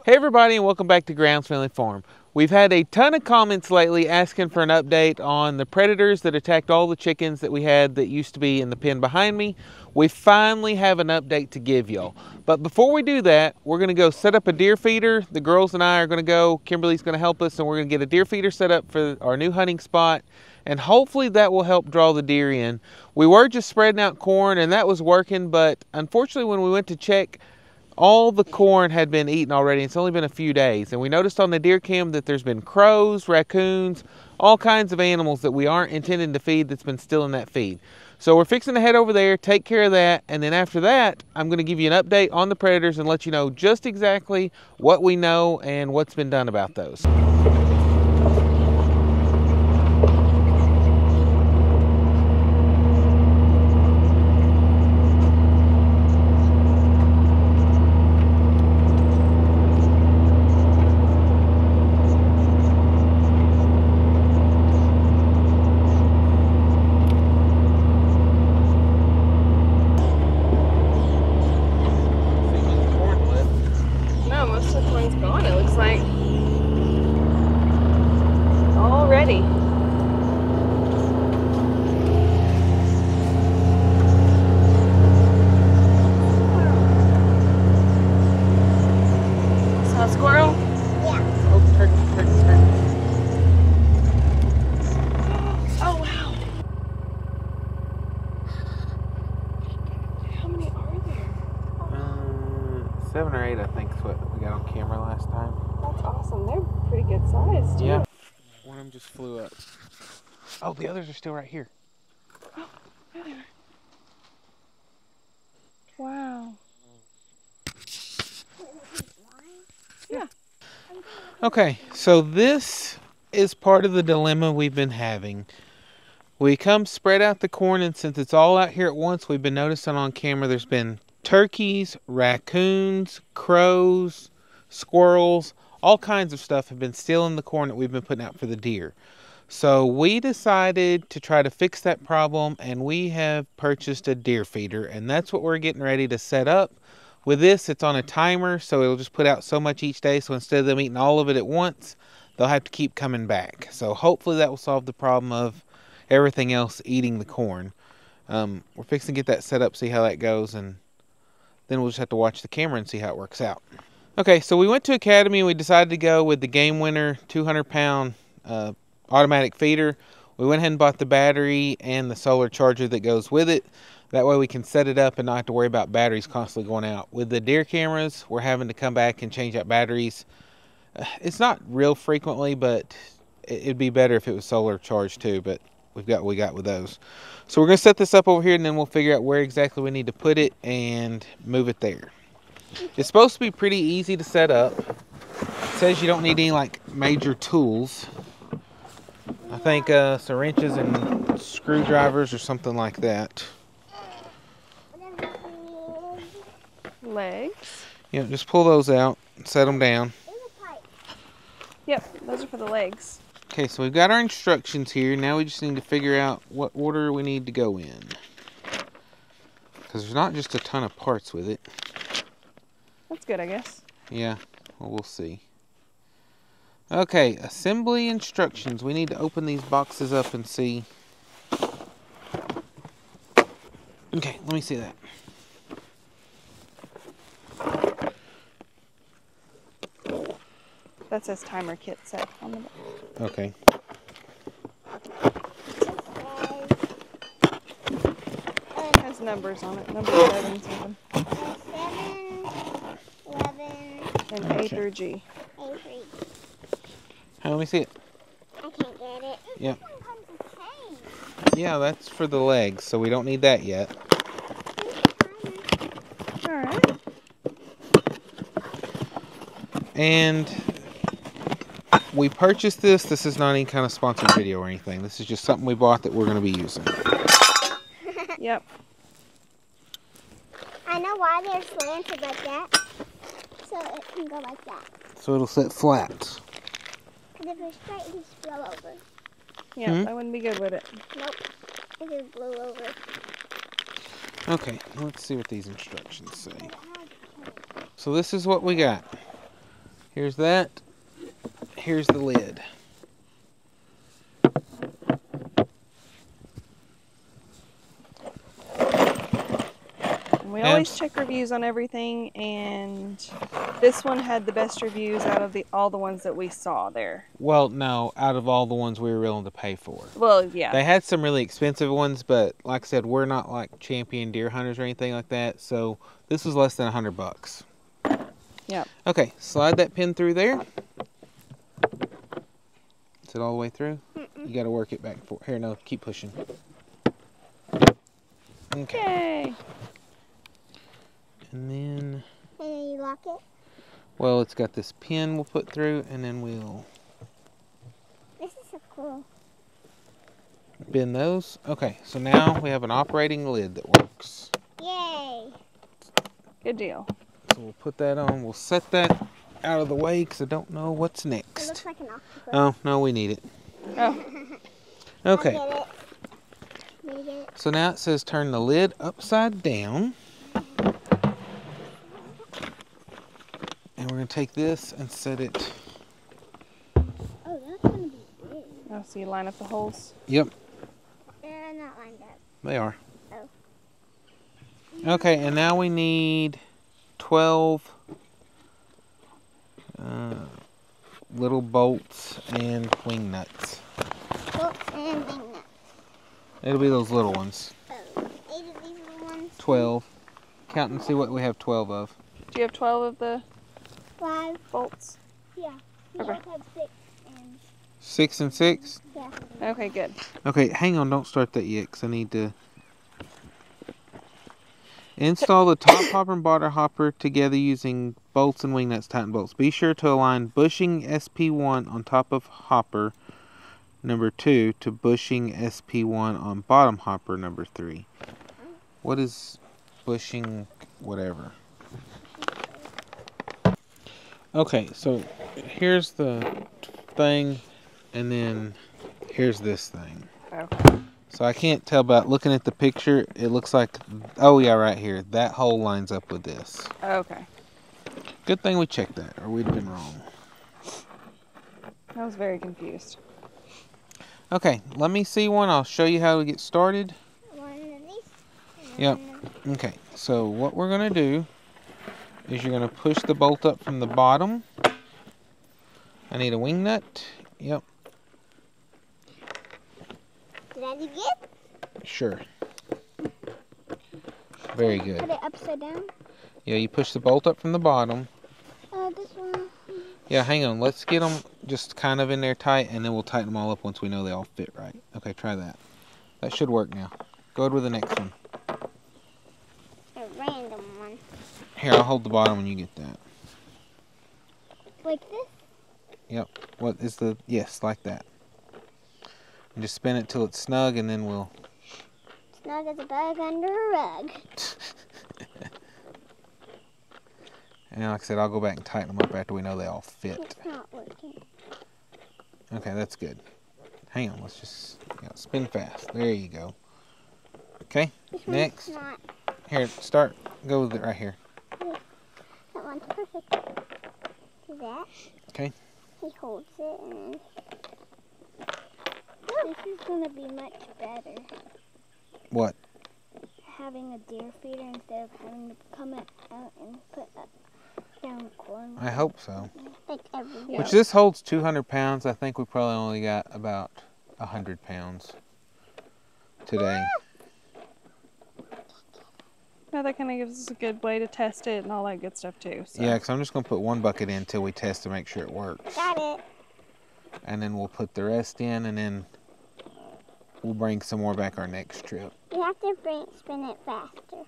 Hey everybody, and welcome back to Grounds Family Farm. We've had a ton of comments lately asking for an update on the predators that attacked all the chickens that we had that used to be in the pen behind me. We finally have an update to give y'all. But before we do that, we're going to go set up a deer feeder. The girls and I are going to go. Kimberly's going to help us, and we're going to get a deer feeder set up for our new hunting spot. And hopefully that will help draw the deer in. We were just spreading out corn, and that was working, but unfortunately when we went to check, all the corn had been eaten already. It's only been a few days. And we noticed on the deer cam that there's been crows, raccoons, all kinds of animals that we aren't intending to feed that's been still in that feed. So we're fixing to head over there, take care of that. And then after that, I'm going to give you an update on the predators and let you know just exactly what we know and what's been done about those. Seven or eight, I think, is what we got on camera last time. That's awesome. They're pretty good size, too. Yeah. One of them just flew up. Oh, the others are still right here. Oh, there they are. Wow. Yeah. Okay, so this is part of the dilemma we've been having. We come spread out the corn, and since it's all out here at once, we've been noticing on camera there's been turkeys, raccoons, crows, squirrels, all kinds of stuff have been stealing the corn that we've been putting out for the deer. So we decided to try to fix that problem, and we have purchased a deer feeder, and that's what we're getting ready to set up. With this, it's on a timer, so it'll just put out so much each day, so instead of them eating all of it at once, they'll have to keep coming back. So hopefully that will solve the problem of everything else eating the corn. We're fixing to get that set up, see how that goes, and then we'll just have to watch the camera and see how it works out. Okay, so we went to Academy and we decided to go with the Game Winner 200-pound automatic feeder. We went ahead and bought the battery and the solar charger that goes with it. That way we can set it up and not have to worry about batteries constantly going out. With the deer cameras, we're having to come back and change out batteries. It's not real frequently, but it'd be better if it was solar charged too, but we've got what we got with those. So we're going to set this up over here, and then we'll figure out where exactly we need to put it and move it there. It's supposed to be pretty easy to set up. It says you don't need any like major tools. I think some wrenches and screwdrivers or something like that. Legs. Yeah, just pull those out and set them down. Yep, those are for the legs. Okay, so we've got our instructions here. Now we just need to figure out what order we need to go in. Because there's not just a ton of parts with it. That's good, I guess. Yeah, well, we'll see. Okay, assembly instructions. We need to open these boxes up and see. Okay, let me see that. That says timer kit set on the back. Okay. It has numbers on it. Number 7, 7. 11, and A through G. A through G. Let me see it. I can't get it. Yep. Yeah, that's for the legs, so we don't need that yet. Alright. And we purchased this. This is not any kind of sponsored video or anything. This is just something we bought that we're going to be using. Yep. I know why they're slanted like that. So it can go like that. So it'll sit flat. Because if it's straight, it just blow over. Yeah, I wouldn't be good with it. Nope. It just blew over. Okay, let's see what these instructions say. So this is what we got. Here's that. Here's the lid. We always check reviews on everything, and this one had the best reviews out of all the ones that we saw there. Well, no, out of all the ones we were willing to pay for. Well, yeah. They had some really expensive ones, but like I said, we're not like champion deer hunters or anything like that, so this was less than $100. Yep. Okay, slide that pin through there. Is it all the way through? You got to work it back and forth. Here, no, keep pushing. Okay. Yay! And then you lock it? well, it's got this pin we'll put through, and then we'll This is so cool. bend those. Okay, so now we have an operating lid that works. Yay! Good deal. So we'll put that on. We'll set that out of the way because I don't know what's It next. looks like an octopus. Oh, no, we need it. Oh, Okay, I get it. Need it. so now it says turn the lid upside down. And we're going to take this and set it. Oh, that's gonna be big. oh, so you line up the holes. Yep, They're not lined up. they are. Oh. Okay, and now we need 12 little bolts and wing nuts. Bolts and wing nuts. It'll be those little ones. Oh, 8 of these little ones. 12. Count and see what we have 12 of. Do you have 12 of the 5. bolts? Yeah. We Okay. both have 6 and 6 and 6? yeah. Okay, good. Okay, hang on, don't start that yet because I need to install the top hopper and bottom hopper together using bolts and wing nuts, tighten bolts. Be sure to align bushing SP1 on top of hopper number 2 to bushing SP1 on bottom hopper number 3. What is bushing whatever? Okay, so here's the thing, and then here's this thing. Okay. So I can't tell about looking at the picture. It looks like, oh yeah, right here. That hole lines up with this. Okay. Good thing we checked that, or we'd have been wrong. I was very confused. Okay, let me see one. I'll show you how to get started. One of these. Yep. Okay, so what we're going to do is you're going to push the bolt up from the bottom. I need a wing nut. Yep, Did I do good? sure. Very Put good. it upside down. Yeah, you push the bolt up from the bottom. This one. Yeah, hang on. Let's get them just kind of in there tight, and then we'll tighten them all up once we know they all fit right. Okay, try that. That should work now. Go ahead with the next one. A random one. Here, I'll hold the bottom when you get that. Like this? Yep. What is the... Yes, like that. And just spin it till it's snug, and then we'll... Snug as a bug under a rug. And like I said, I'll go back and tighten them up after we know they all fit. It's not working. Okay, that's good. Hang on, let's just spin fast. There you go. Okay, This next. one's not. Here, start. Go with it right here. That one's perfect. Do that. Okay. He holds it and then... This is going to be much better. What? Having a deer feeder instead of having to come out and put up down corn. I hope so. Like every Yeah. Which this holds 200 pounds. I think we probably only got about 100 pounds today. Now that kind of gives us a good way to test it and all that good stuff too. So. Yeah, because I'm just going to put one bucket in until we test to make sure it works. Got it. And then we'll put the rest in, and then we'll bring some more back our next trip. You have to spin it faster.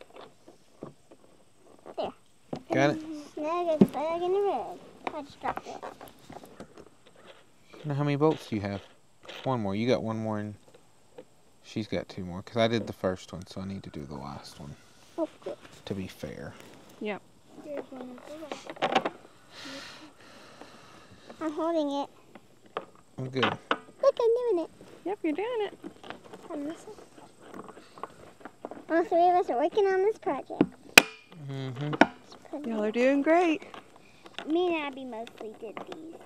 There. Got it? Snug as a bug in the rug. I just dropped it. Now, how many bolts do you have? One more. You got one more, and she's got 2 more. Because I did the first one, so I need to do the last one. Okay. To be fair. Yep. There's one of the I'm holding it. Oh, good. Look, I'm doing it. Yep, you're doing it. I'm missing. All 3 of us are working on this project. Mm-hmm. Y'all are doing great. Me and Abby mostly did these.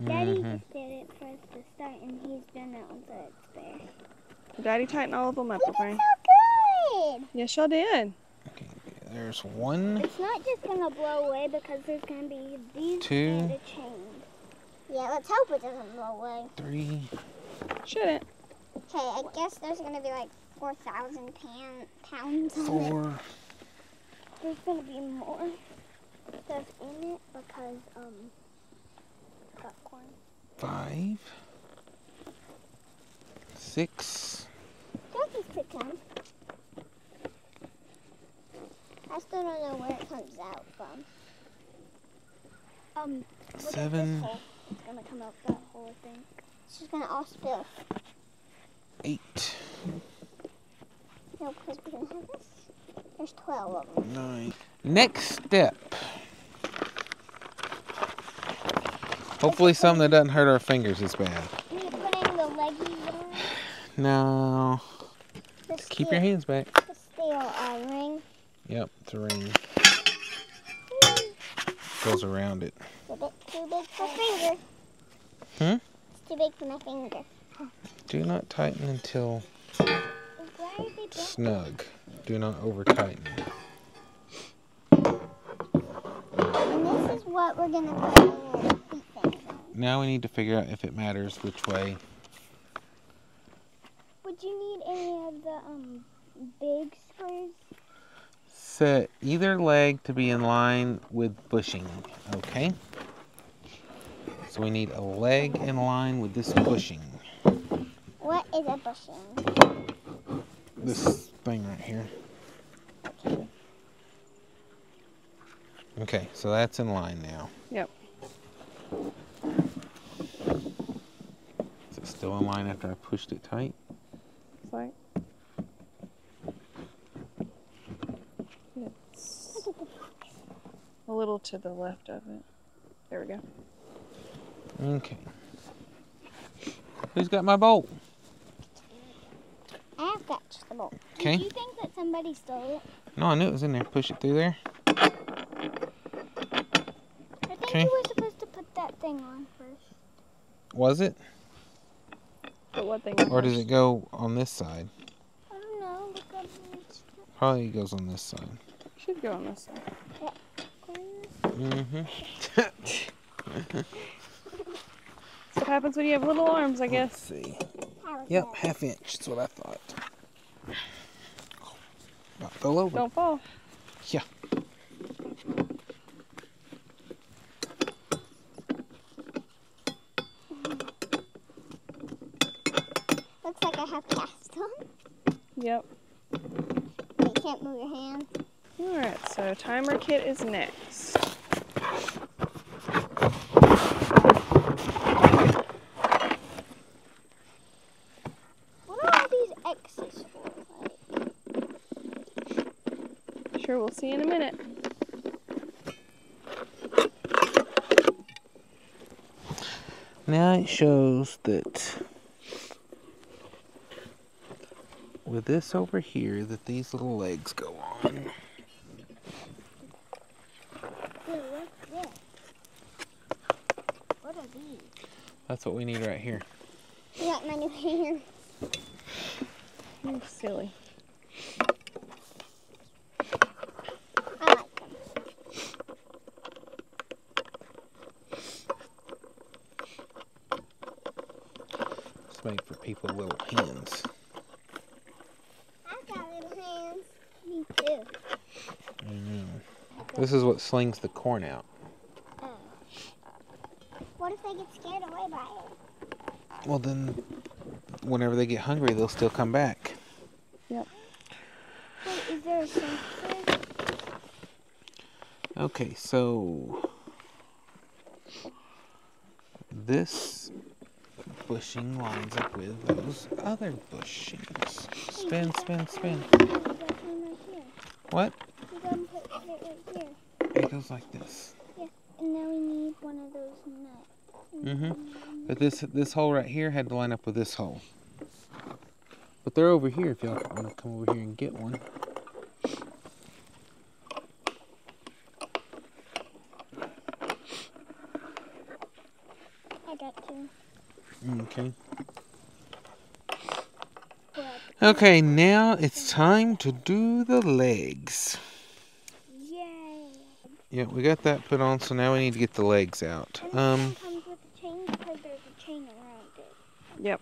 Daddy just did it for us to start, and he's done that one so it's fair. Daddy tightened all of them up, We okay? did so good! Yes, y'all did. Okay, there's one. It's not just gonna blow away because there's gonna be these Two. and a chain. Yeah, let's hope it doesn't blow away. 3. Shouldn't. Okay, I guess there's gonna be like 4,000 pounds on it. 4. There's gonna be more stuff in it because popcorn. 5. 6. Jackie could come. I still don't know where it comes out from. Look at this 7. hole. It's gonna come out that hole, I think. It's just gonna all spill. 8. No, because we're gonna have this. There's 12 of them. 9. Next step. Hopefully something that doesn't hurt our fingers as bad. Are you putting the leggies on? No. The Keep your hands back. The steel ring. Yep, it's a ring. Goes around it. It's a bit too big for my finger. It's too big for my finger. Do not tighten until Why are they big? snug. Do not over tighten. And this is what we're gonna put the little feet things on. Now we need to figure out if it matters which way. Would you need any of the big screws? Set either leg to be in line with bushing. Okay? So we need a leg in line with this bushing. What is a bushing? This thing right here. Okay. Okay, so that's in line now. Yep. Is it still in line after I pushed it tight? It's like it's a little to the left of it. There we go. Okay. Who's got my bolt? I've got just the bolt. Okay. Did you think that somebody stole it? No, I knew it was in there. Push it through there. I think Okay. you were supposed to put that thing on first. Was it? But what thing? Or does it go on this side? I don't know. Look up Probably goes on this side. Should go on this side. Mm-hmm. That's what happens when you have little arms, I guess. Let's see. Yep, ½ inch. That's what I thought. About fell over. Don't fall. Yeah. Looks like I have cast on. Yep. You can't move your hands. Alright, so timer kit is next. What are all these X's for? Sure, we'll see in a minute. Now it shows that with this over here that these little legs go on. Ew, what's this? What are these? That's what we need right here. You got my new hair. You're silly. I like them. It's made for people with little hands. I've got little hands. Me too. This is what slings the corn out. What if they get scared away by it? Well, then, whenever they get hungry, they'll still come back. Yep. Wait, is there a sensor? Okay, so this bushing lines up with those other bushings. Spin, spin, spin. You got one right here. What? You got to put it right here. It goes like this. Yeah, and now we need one of those nuts. But this hole right here had to line up with this hole. But they're over here if y'all want to come over here and get one. that too. Okay. Okay, now it's time to do the legs. Yay! Yeah, we got that put on, so now we need to get the legs out. And this one comes with a chain because there's a chain around it. Yep.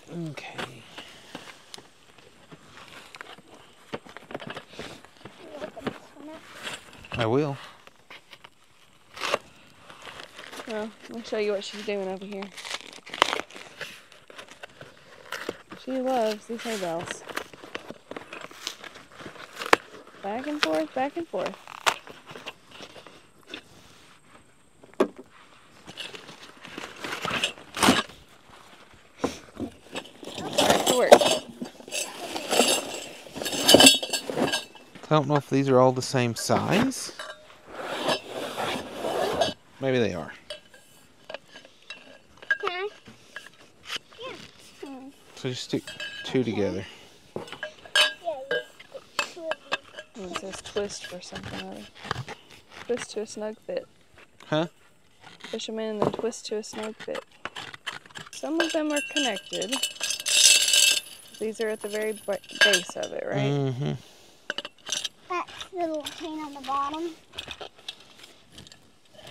Okay. You open this one up. I will. Well, let me show you what she's doing over here. She loves these hay bales. Back and forth, back and forth. Start to work. I don't know if these are all the same size. Maybe they are. Can I? Yeah. So just stick two together. Yeah, you stick two of these. And it says twist for something or other. Twist to a snug fit. Huh? Push them in and then twist to a snug fit. Some of them are connected. These are at the very base of it, right? Mm-hmm. That's the little chain on the bottom.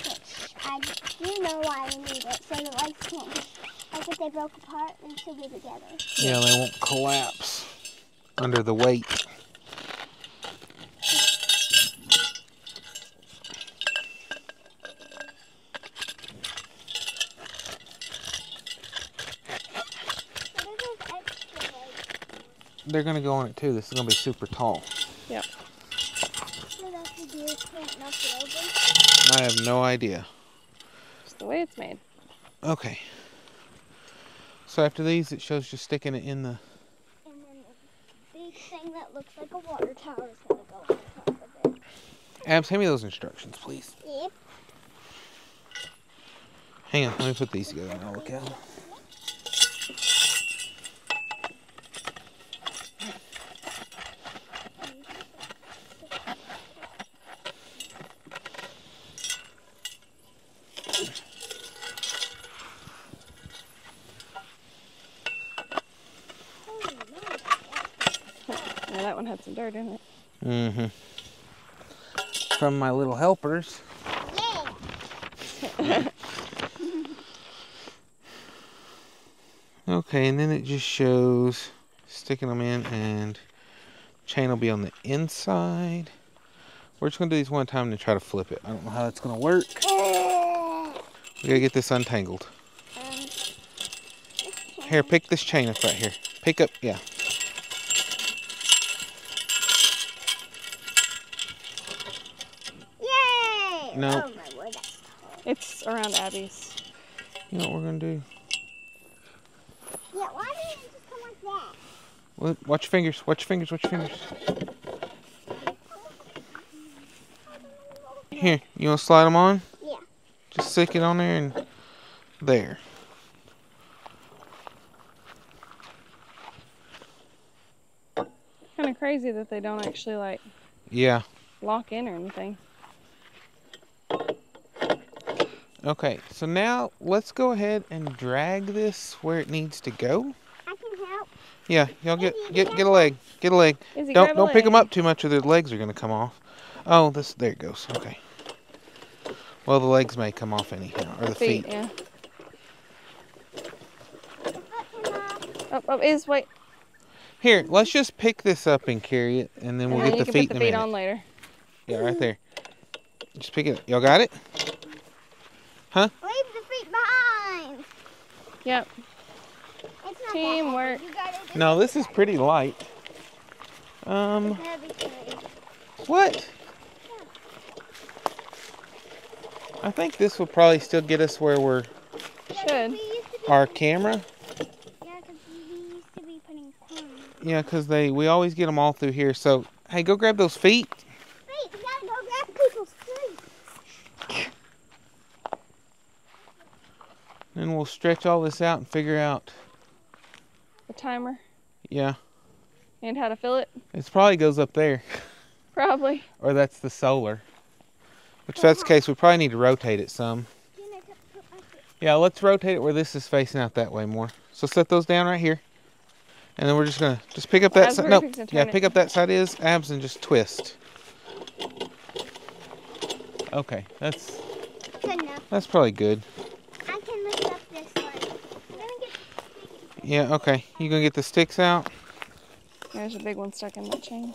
Which I do know why we need it, so the legs can't just, like if they broke apart, they'd still be together. Yeah, they won't collapse under the weight. So there's those extra legs. They're going to go on it too. This is going to be super tall. Yep. So that the deer can't knock it over. I have no idea. Just the way it's made. Okay. So after these, it shows just sticking it in the... And then the big thing that looks like a water tower is going to go on top of it. Abs, hand me those instructions, please. Yep. Hang on, let me put these together and I'll look at them. Yeah, that one had some dirt in it. Mm-hmm. From my little helpers. Yeah. Okay, and then it just shows sticking them in, and chain will be on the inside. We're just going to do these one time and try to flip it. I don't know how that's going to work. We got to get this untangled. Here, pick this chain up right here. Pick up, yeah. Yay! No. Oh my word, that's tall. It's around Abby's. You know what we're going to do? Yeah, why didn't it just come like that? Well, watch your fingers. Watch your fingers. Watch your fingers. Here, you want to slide them on? Yeah. Just stick it on there and there. Kind of crazy that they don't actually like Yeah. lock in or anything. Okay, so now let's go ahead and drag this where it needs to go. I can help. Yeah, y'all get a leg. Get a leg. Izzy, Don't grab a pick them leg. up too much or their legs are gonna come off. Oh, there it goes. Okay. Well, the legs may come off anyhow, or the feet. Yeah. Up. Is wait. Here, let's just pick this up and carry it, and then we'll And get then the you feet can in put a the feet minute. on later. Yeah, right there. Just pick it up. Y'all got it? Huh? Leave the feet behind. Yep. It's not Teamwork. That heavy. You gotta do No, this is pretty light. heavy thing. What? I think this will probably still get us where we're Should. We used to be, our camera. yeah, because we used to be putting corn. Yeah, because we always get them all through here. So, hey, go grab those feet. Wait, we gotta go grab people's feet. And we'll stretch all this out and figure out. The timer Yeah, and how to fill it. it probably goes up there. Probably. Or that's the solar. Which, if that's the case, we probably need to rotate it some. Yeah, Yeah, let's rotate it where this is facing out that way more. So set those down right here. And then we're just gonna pick up that side. Nope. Yeah, pick up that side is abs and just twist. Okay, that's Good enough. that's probably good. I can lift up this one. Yeah, okay. You gonna get the sticks out? There's a big one stuck in that chain.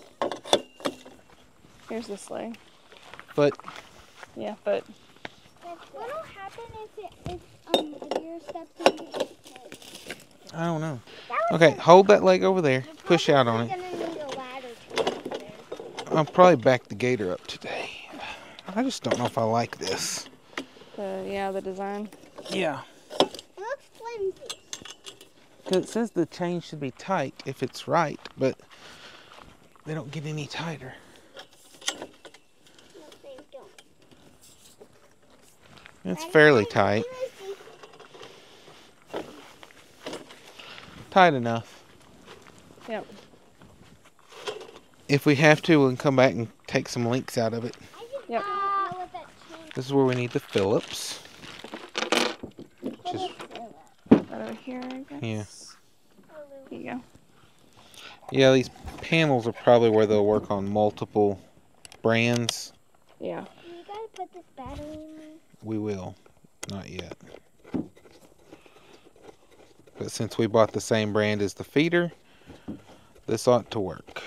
Here's the sleigh. But Yeah, but What'll happen if a deer steps into its head? I don't know. Okay, hold that leg over there. Push out on it. Gonna need a ladder to get there. I'll probably back the gator up today. I just don't know if I like this. the design. Yeah. It looks flimsy. Because it says the chain should be tight if it's right, but they don't get any tighter. No, they don't. It's fairly tight. Tight enough. Yep. If we have to, we can come back and take some links out of it. Yep. This is where we need the Phillips. Just, Right over here, I guess. yeah. Here you go. Yeah, these panels are probably where they'll work on multiple brands. Yeah. You gotta put this battery in there. We will. Not yet. But since we bought the same brand as the feeder, this ought to work.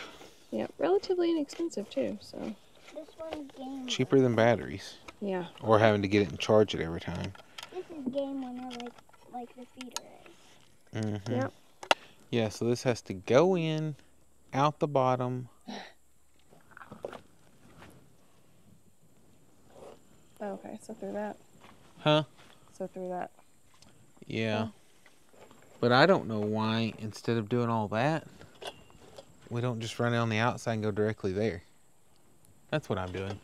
Yep. Relatively inexpensive too, so. This one's game. Cheaper than batteries. Yeah. Or having to get it and charge it every time. This is game winner like the feeder is. Mm-hmm. Yep. Yeah, so this has to go in, out the bottom. Okay, so through that. Huh? So through that. Yeah. But I don't know why, instead of doing all that, we don't just run it on the outside and go directly there. That's what I'm doing.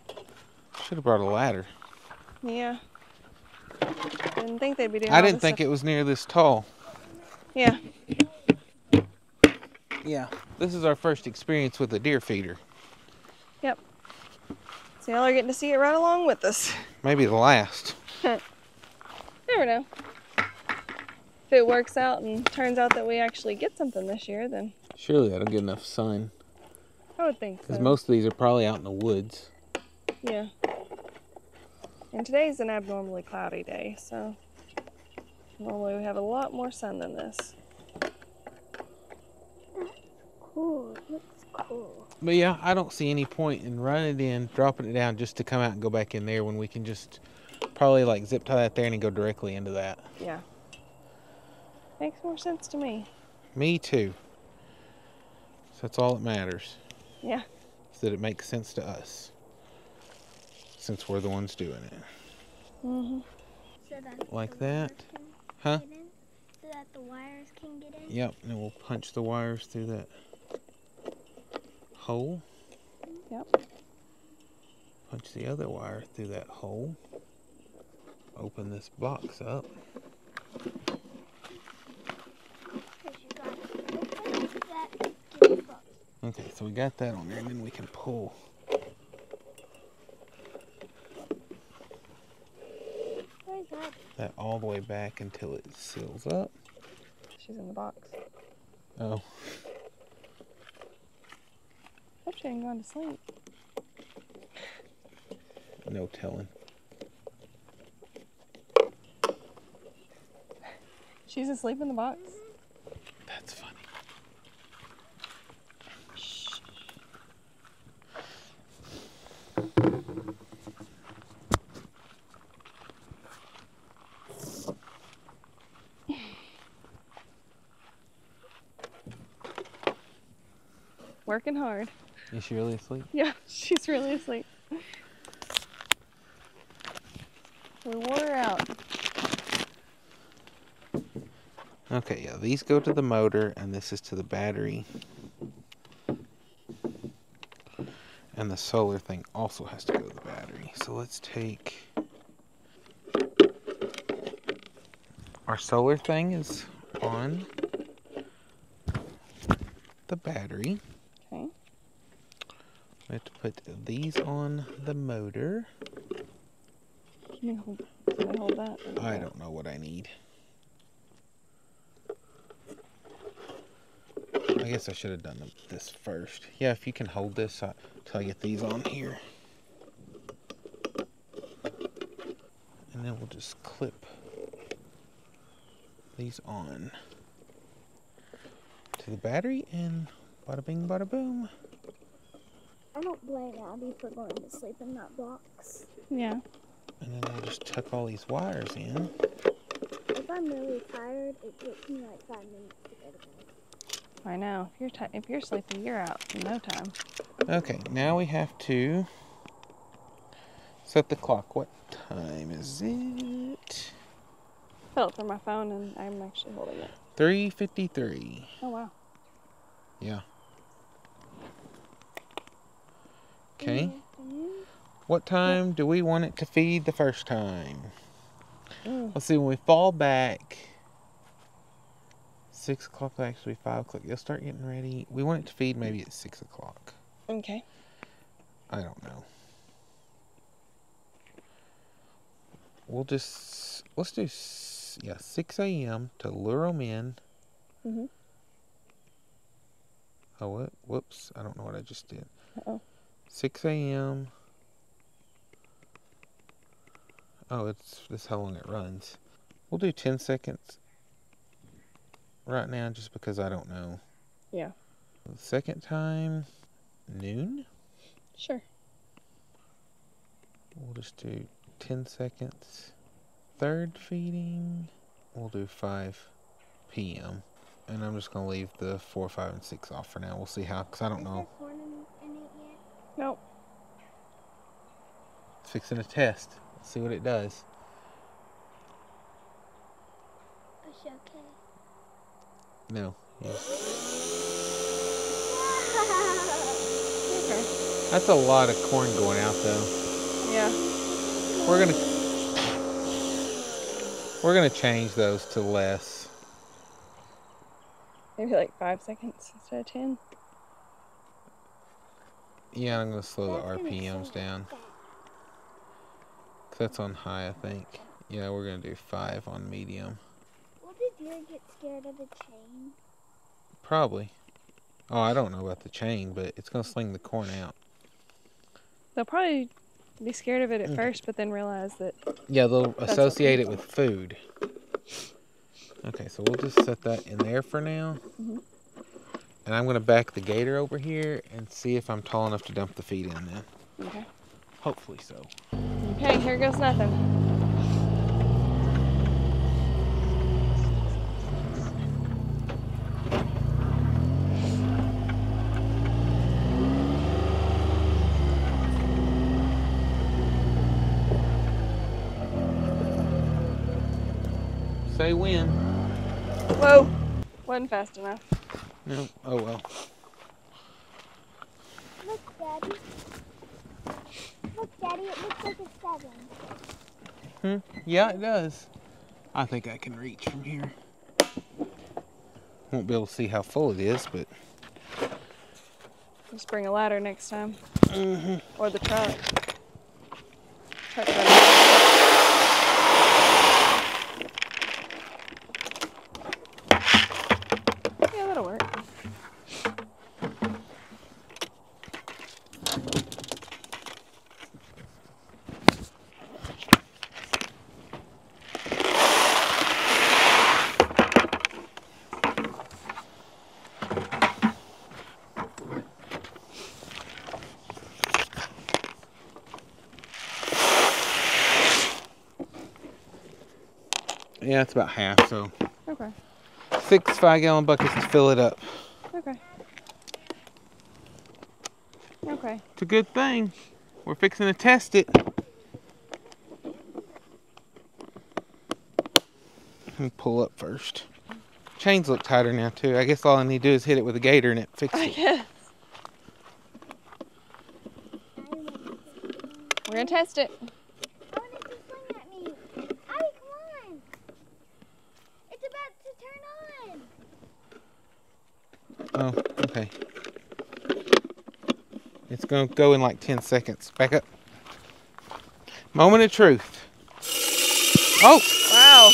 Should have brought a ladder. Yeah. Didn't think they'd be doing I all didn't this think stuff. it was near this tall. Yeah. Yeah. This is our first experience with a deer feeder. Yep. So y'all are getting to see it right along with us. Maybe the last. Never know. If it works out and turns out that we actually get something this year, then Surely that'll get enough sun. I would think so. Because most of these are probably out in the woods. Yeah. And today's an abnormally cloudy day, so normally we have a lot more sun than this. Cool. Looks cool. But yeah, I don't see any point in running it in, dropping it down just to come out and go back in there when we can just probably like zip tie that there and go directly into that. Yeah. Makes more sense to me. Me too. So that's all that matters. Yeah. Is that it makes sense to us. Since we're the ones doing it. Mhm. So that Like the wires that. can Huh? get in? So that the wires can get in? Yep, and we'll punch the wires through that hole. Yep. Punch the other wire through that hole. Open this box up. Because you got to open that gift box. Okay, so we got that on there, and then we can pull. Where's that? That all the way back until it seals up. She's in the box. Oh, Hope she ain't gone to sleep. no telling. She's asleep in the box? That's funny. Shh. Working hard. Is she really asleep? Yeah, she's really asleep. We wore her out. Okay, yeah, these go to the motor, and this is to the battery. And the solar thing also has to go to the battery. So let's take... Our solar thing is on the battery. Okay. We have to put these on the motor. Can we hold that? I don't know what I need. I guess I should have done this first. Yeah, if you can hold this until I get these on here. And then we'll just clip these on to the battery and bada bing, bada boom. I don't blame Abby for going to sleep in that box. Yeah. And then we'll just tuck all these wires in. If I'm really tired, it takes me like 5 minutes to go to bed. I know. If you're sleepy, you're out in no time. Okay, now we have to set the clock. What time is it? I felt for my phone and I'm actually holding it. 3:53. Oh, wow. Yeah. Okay. What time do we want it to feed the first time? Let's see, when we fall back, 6 o'clock, actually 5 o'clock. You'll start getting ready. We want it to feed maybe at 6 o'clock. Okay. I don't know. We'll just, let's do, 6 a.m. to lure them in. Mm-hmm. Oh, what? Whoops. I don't know what I just did. Uh-oh. 6 a.m. Oh, this is how long it runs. We'll do 10 seconds right now just because I don't know. Yeah. The second time, noon. Sure. We'll just do 10 seconds. Third feeding, we'll do 5 p.m. And I'm just going to leave the 4, 5, and 6 off for now. We'll see how, because I don't know. Is there corn in it yet? Nope. It's fixing a test. Let's see what it does. Is she okay? No. Yeah. Okay. That's a lot of corn going out, though. Yeah. We're gonna change those to less. Maybe like 5 seconds instead of 10. Yeah, I'm gonna slow the That's gonna RPMs sink down. fast. 'Cause that's on high, I think. Yeah, we're gonna do 5 on medium. Will the deer get scared of the chain? Probably. Oh, I don't know about the chain, but it's gonna sling the corn out. They'll probably be scared of it at first, but then realize that. Yeah, they'll That's associate okay. it with food. Okay, so we'll just set that in there for now. Mm-hmm. And I'm gonna back the gator over here and see if I'm tall enough to dump the feed in then. Okay. Hopefully so. Okay, here goes nothing. Say when. Whoa! Wasn't fast enough. No. Oh well. Look, Daddy. Look, Daddy, it looks like a 7. Yeah, it does. I think I can reach from here. Won't be able to see how full it is, but Just bring a ladder next time. Mhm. Or the truck. Truck yeah, that'll work. yeah, it's about half, so Okay. 6 5-gallon buckets to fill it up. Okay. Okay. It's a good thing. We're fixing to test it. Let me pull up first. Chains look tighter now too. I guess all I need to do is hit it with a gator and it fixes I it. guess. We're gonna test it. I want it to swing at me. Abby, come on. It's about to turn on. Oh, okay. It's gonna go in like 10 seconds. Back up. Moment of truth. Oh! Wow.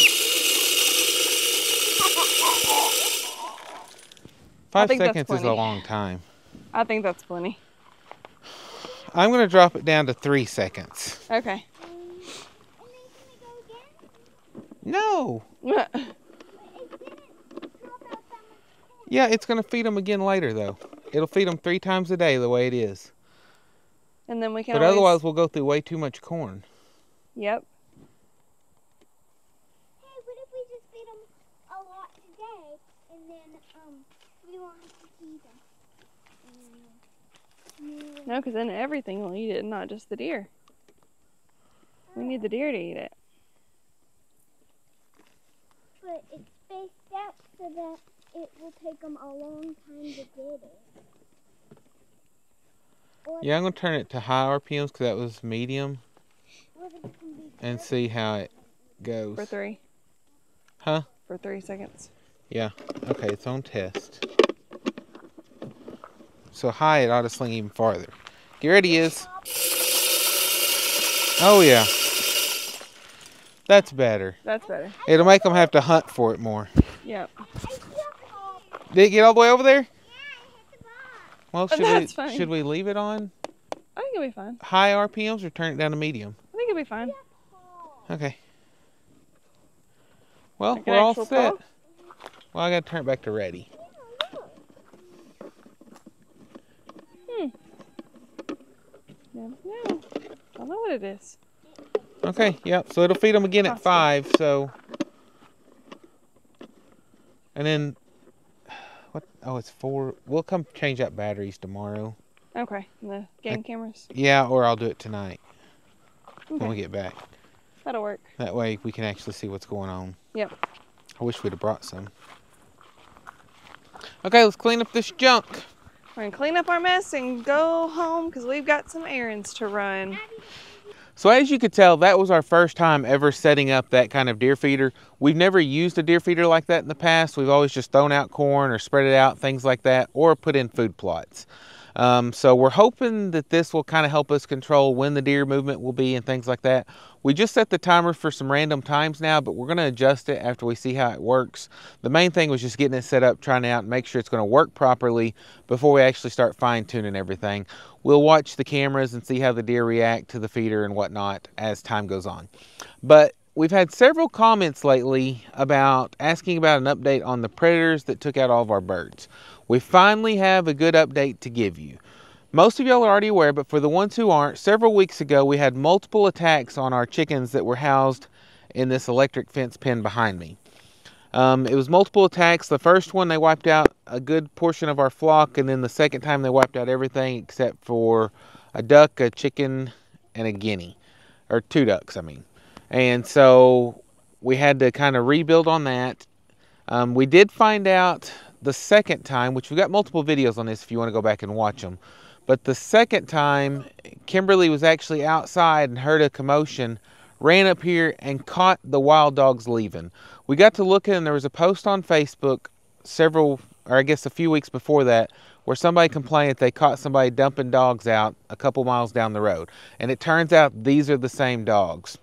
5 think that's seconds is a plenty. long time. I think that's plenty. I'm going to drop it down to 3 seconds. Okay. No! Yeah, it's going to feed them again later, though. It'll feed them 3 times a day the way it is. And then we can But always... otherwise, we'll go through way too much corn. Yep. Hey, what if we just feed them a lot today, and then we won't have to feed them? No, because then everything will eat it, not just the deer. We need the deer to eat it. But it's spaced out so that it will take them a long time to get it. Yeah, I'm going to turn it to high RPMs because that was medium. And see how it goes. For 3. Huh? For 3 seconds. Yeah. Okay, it's on test. So high, it ought to sling even farther. Get ready, is. Oh, yeah. That's better. That's better. It'll make them have to hunt for it more. Yep. Did it get all the way over there? Well, That's fine. should we leave it on I think it'll be fine. high RPMs or turn it down to medium? I think it'll be fine. Okay. Well, Like an we're all actual set. call? Well, I got to turn it back to ready. No. I don't know what it is. Okay, yep. So it'll feed them again at 5, so... And then... What? Oh, it's 4. We'll come change out batteries tomorrow. Okay. The game cameras. Yeah, or I'll do it tonight when we Okay. get back. That'll work. That way we can actually see what's going on. Yep. I wish we'd have brought some. Okay, let's clean up this junk. We're going to clean up our mess and go home because we've got some errands to run. So as you could tell, that was our first time ever setting up that kind of deer feeder. We've never used a deer feeder like that in the past. We've always just thrown out corn or spread it out, things like that, or put in food plots. So we're hoping that this will kind of help us control when the deer movement will be and things like that. We just set the timer for some random times now, but we're going to adjust it after we see how it works. The main thing was just getting it set up, trying it out, and make sure it's going to work properly before we actually start fine-tuning everything. We'll watch the cameras and see how the deer react to the feeder and whatnot as time goes on. But we've had several comments lately about asking about an update on the predators that took out all of our birds. We finally have a good update to give you. Most of y'all are already aware, but for the ones who aren't, several weeks ago we had multiple attacks on our chickens that were housed in this electric fence pen behind me. It was multiple attacks. The first one, they wiped out a good portion of our flock, and then the second time they wiped out everything except for a duck, a chicken, and a guinea. Or 2 ducks, I mean. And so we had to kind of rebuild on that. We did find out the second time, which we've got multiple videos on this if you want to go back and watch them. But the second time, Kimberly was actually outside and heard a commotion, ran up here and caught the wild dogs leaving. We got to looking, and there was a post on Facebook a few weeks before that, where somebody complained that they caught somebody dumping dogs out a couple miles down the road. And it turns out these are the same dogs.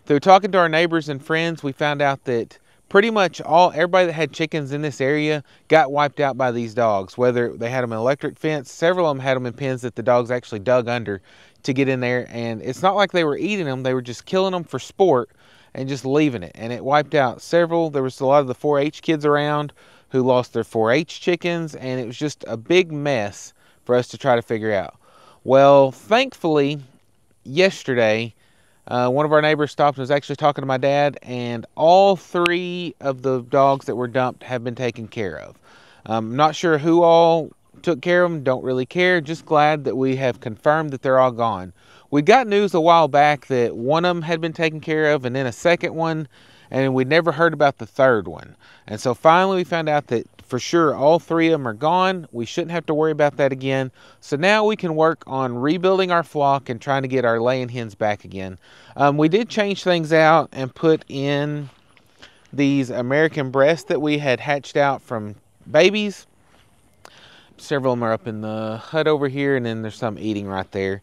Through talking to our neighbors and friends, we found out that pretty much everybody that had chickens in this area got wiped out by these dogs. Whether they had them in electric fence, several of them had them in pens that the dogs actually dug under to get in there. And it's not like they were eating them, they were just killing them for sport and just leaving it. And it wiped out several. There was a lot of the 4-H kids around who lost their 4-H chickens, and it was just a big mess for us to try to figure out. Well, thankfully, yesterday, one of our neighbors stopped and was actually talking to my dad, and all 3 of the dogs that were dumped have been taken care of. I'm not sure who all took care of them, don't really care, just glad that we have confirmed that they're all gone. We got news a while back that one of them had been taken care of, and then a second one, and we'd never heard about the third one. And so finally we found out that for sure all 3 of them are gone. We shouldn't have to worry about that again. So now we can work on rebuilding our flock and trying to get our laying hens back again. We did change things out and put in these American breasts that we had hatched out from babies. Several of them are up in the hut over here, and then there's some eating right there.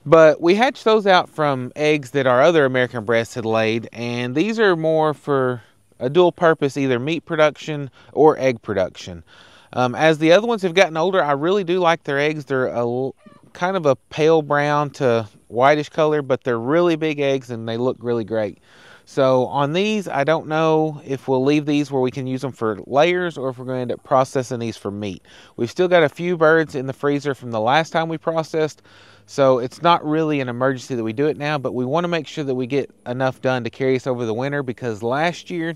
But we hatched those out from eggs that our other American breasts had laid, and these are more for a dual purpose, either meat production or egg production. As the other ones have gotten older, I really do like their eggs. They're kind of a pale brown to whitish color, but they're really big eggs and they look really great. So on these, I don't know if we'll leave these where we can use them for layers or if we're going to end up processing these for meat. We've still got a few birds in the freezer from the last time we processed, so it's not really an emergency that we do it now, but we want to make sure that we get enough done to carry us over the winter, because last year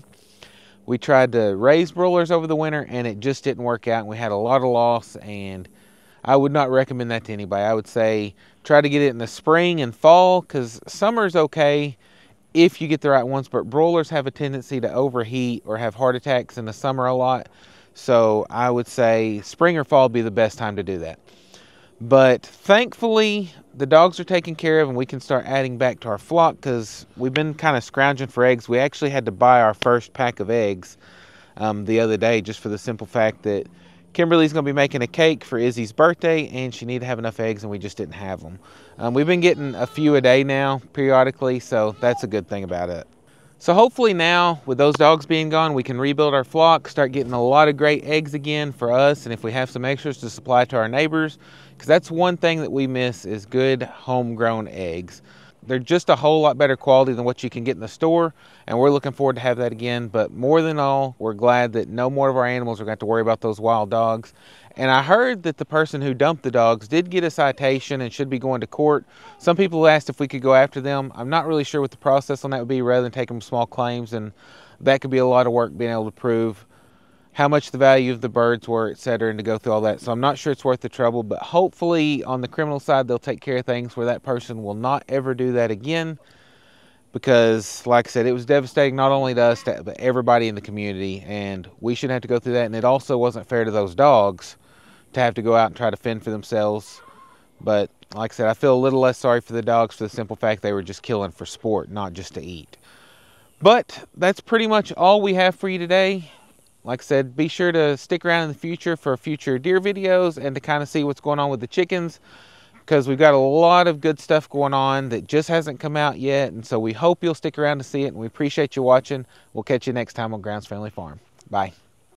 we tried to raise broilers over the winter and it just didn't work out, and we had a lot of loss, and I would not recommend that to anybody. I would say try to get it in the spring and fall, because summer's okay if you get the right ones, but broilers have a tendency to overheat or have heart attacks in the summer a lot. So I would say spring or fall would be the best time to do that. But thankfully, the dogs are taken care of and we can start adding back to our flock, because we've been kind of scrounging for eggs. We actually had to buy our first pack of eggs the other day, just for the simple fact that Kimberly's going to be making a cake for Izzy's birthday, and she needed to have enough eggs, and we just didn't have them. We've been getting a few a day now, periodically, so that's a good thing about it. So hopefully now, with those dogs being gone, we can rebuild our flock, start getting a lot of great eggs again for us, and if we have some extras, to supply to our neighbors, because that's one thing that we miss, is good homegrown eggs. They're just a whole lot better quality than what you can get in the store, and we're looking forward to have that again. But more than all, we're glad that no more of our animals are going to have to worry about those wild dogs. And I heard that the person who dumped the dogs did get a citation and should be going to court. Some people asked if we could go after them. I'm not really sure what the process on that would be, rather than taking small claims, and that could be a lot of work being able to prove how much the value of the birds were, etc., and to go through all that. So I'm not sure it's worth the trouble, but hopefully on the criminal side, they'll take care of things where that person will not ever do that again, because like I said, it was devastating not only to us, but everybody in the community, and we shouldn't have to go through that. And it also wasn't fair to those dogs to have to go out and try to fend for themselves. But like I said, I feel a little less sorry for the dogs, for the simple fact they were just killing for sport, not just to eat. But that's pretty much all we have for you today. Like I said, be sure to stick around in the future for future deer videos and to kind of see what's going on with the chickens, because we've got a lot of good stuff going on that just hasn't come out yet. And so we hope you'll stick around to see it, and we appreciate you watching. We'll catch you next time on Grounds Family Farm. Bye.